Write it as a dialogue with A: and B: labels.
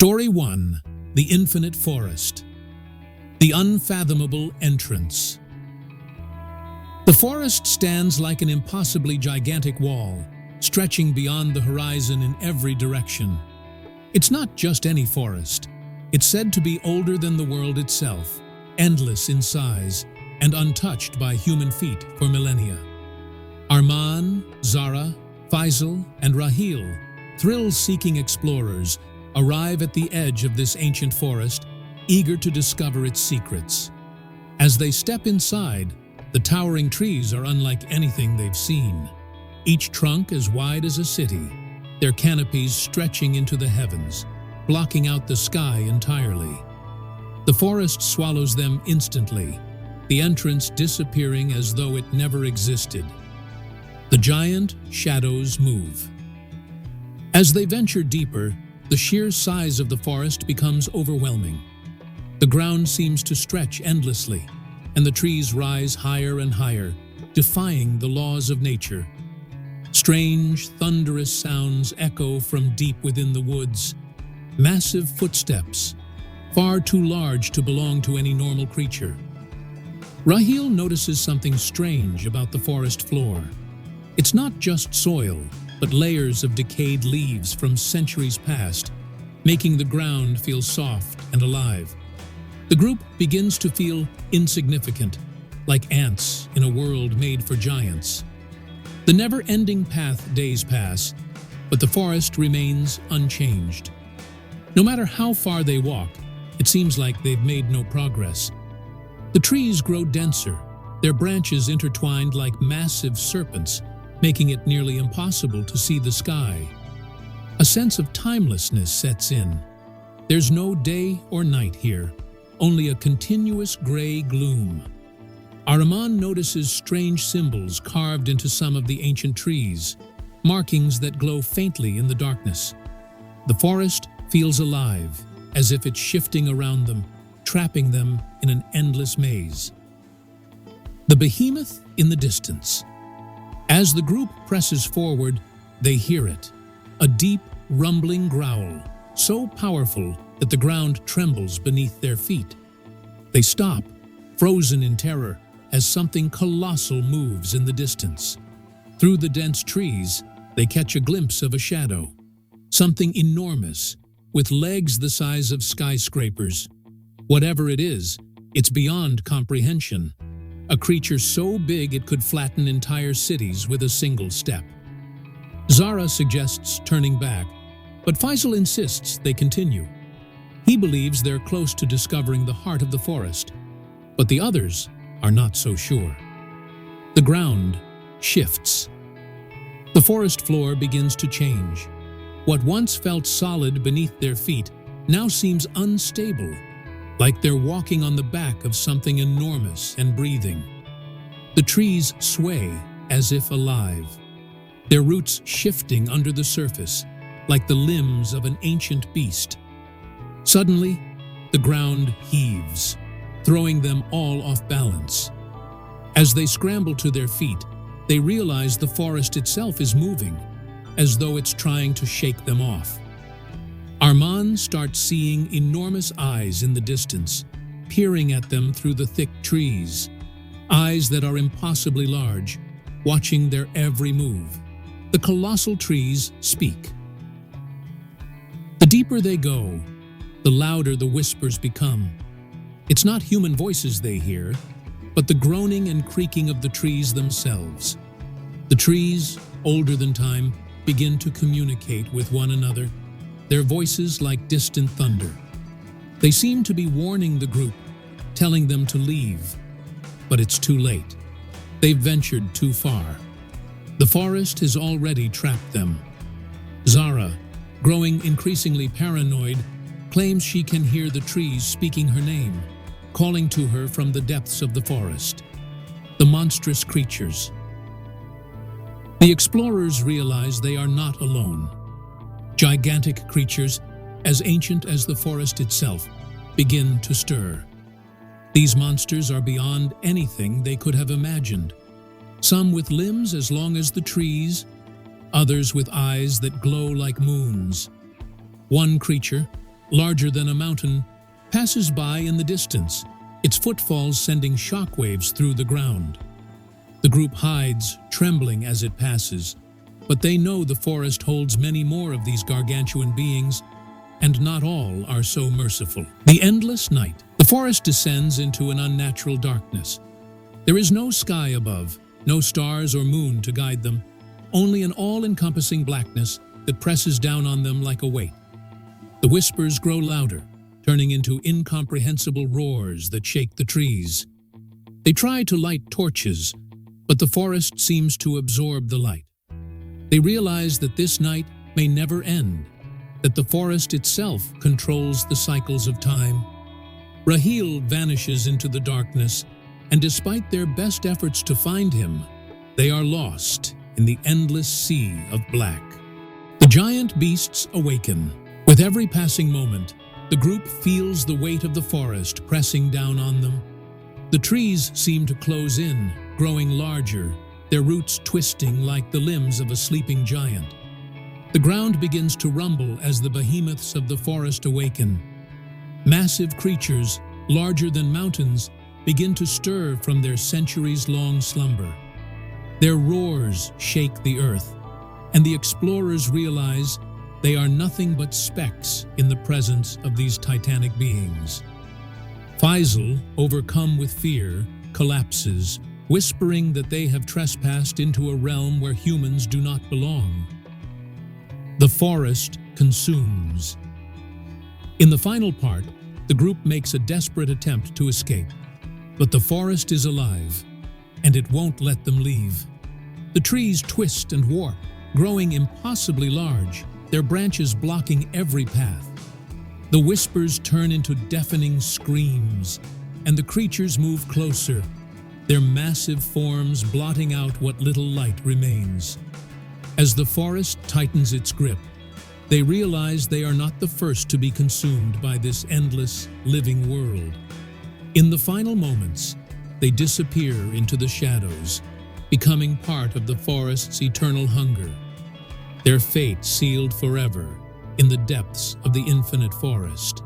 A: Story 1. The Infinite Forest. The Unfathomable Entrance. The forest stands like an impossibly gigantic wall, stretching beyond the horizon in every direction. It's not just any forest. It's said to be older than the world itself, endless in size, and untouched by human feet for millennia. Arman, Zara, Faisal, and Rahil, thrill-seeking explorers, arrive at the edge of this ancient forest, eager to discover its secrets. As they step inside, the towering trees are unlike anything they've seen. Each trunk as wide as a city, their canopies stretching into the heavens, blocking out the sky entirely. The forest swallows them instantly, the entrance disappearing as though it never existed. The giant shadows move. As they venture deeper, the sheer size of the forest becomes overwhelming. The ground seems to stretch endlessly, and the trees rise higher and higher, defying the laws of nature. Strange, thunderous sounds echo from deep within the woods. Massive footsteps, far too large to belong to any normal creature. Rahil notices something strange about the forest floor. It's not just soil, but layers of decayed leaves from centuries past, making the ground feel soft and alive. The group begins to feel insignificant, like ants in a world made for giants. The never-ending days pass, but the forest remains unchanged. No matter how far they walk, it seems like they've made no progress. The trees grow denser, their branches intertwined like massive serpents, making it nearly impossible to see the sky. A sense of timelessness sets in. There's no day or night here, only a continuous gray gloom. Arman notices strange symbols carved into some of the ancient trees, markings that glow faintly in the darkness. The forest feels alive, as if it's shifting around them, trapping them in an endless maze. The behemoth in the distance. As the group presses forward, they hear it, a deep, rumbling growl, so powerful that the ground trembles beneath their feet. They stop, frozen in terror, as something colossal moves in the distance. Through the dense trees, they catch a glimpse of a shadow, something enormous, with legs the size of skyscrapers. Whatever it is, it's beyond comprehension. A creature so big it could flatten entire cities with a single step. Zara suggests turning back, but Faisal insists they continue. He believes they're close to discovering the heart of the forest, but the others are not so sure. The ground shifts. The forest floor begins to change. What once felt solid beneath their feet now seems unstable, like they're walking on the back of something enormous and breathing. The trees sway as if alive, their roots shifting under the surface, like the limbs of an ancient beast. Suddenly, the ground heaves, throwing them all off balance. As they scramble to their feet, they realize the forest itself is moving, as though it's trying to shake them off. Arman starts seeing enormous eyes in the distance, peering at them through the thick trees. Eyes that are impossibly large, watching their every move. The colossal trees speak. The deeper they go, the louder the whispers become. It's not human voices they hear, but the groaning and creaking of the trees themselves. The trees, older than time, begin to communicate with one another, their voices like distant thunder. They seem to be warning the group, telling them to leave. But it's too late. They've ventured too far. The forest has already trapped them. Zara, growing increasingly paranoid, claims she can hear the trees speaking her name, calling to her from the depths of the forest. The monstrous creatures. The explorers realize they are not alone. Gigantic creatures, as ancient as the forest itself, begin to stir. These monsters are beyond anything they could have imagined. Some with limbs as long as the trees, others with eyes that glow like moons. One creature, larger than a mountain, passes by in the distance, its footfalls sending shockwaves through the ground. The group hides, trembling as it passes, but they know the forest holds many more of these gargantuan beings, and not all are so merciful. The endless night. The forest descends into an unnatural darkness. There is no sky above, no stars or moon to guide them, only an all-encompassing blackness that presses down on them like a weight. The whispers grow louder, turning into incomprehensible roars that shake the trees. They try to light torches, but the forest seems to absorb the light. They realize that this night may never end, that the forest itself controls the cycles of time. Rahil vanishes into the darkness, and despite their best efforts to find him, they are lost in the endless sea of black. The giant beasts awaken. With every passing moment, the group feels the weight of the forest pressing down on them. The trees seem to close in, growing larger, their roots twisting like the limbs of a sleeping giant. The ground begins to rumble as the behemoths of the forest awaken. Massive creatures, larger than mountains, begin to stir from their centuries-long slumber. Their roars shake the earth, and the explorers realize they are nothing but specks in the presence of these titanic beings. Faisal, overcome with fear, collapses, whispering that they have trespassed into a realm where humans do not belong. The forest consumes. In the final part, the group makes a desperate attempt to escape. But the forest is alive, and it won't let them leave. The trees twist and warp, growing impossibly large, their branches blocking every path. The whispers turn into deafening screams, and the creatures move closer, their massive forms blotting out what little light remains. As the forest tightens its grip, they realize they are not the first to be consumed by this endless, living world. In the final moments, they disappear into the shadows, becoming part of the forest's eternal hunger, their fate sealed forever in the depths of the infinite forest.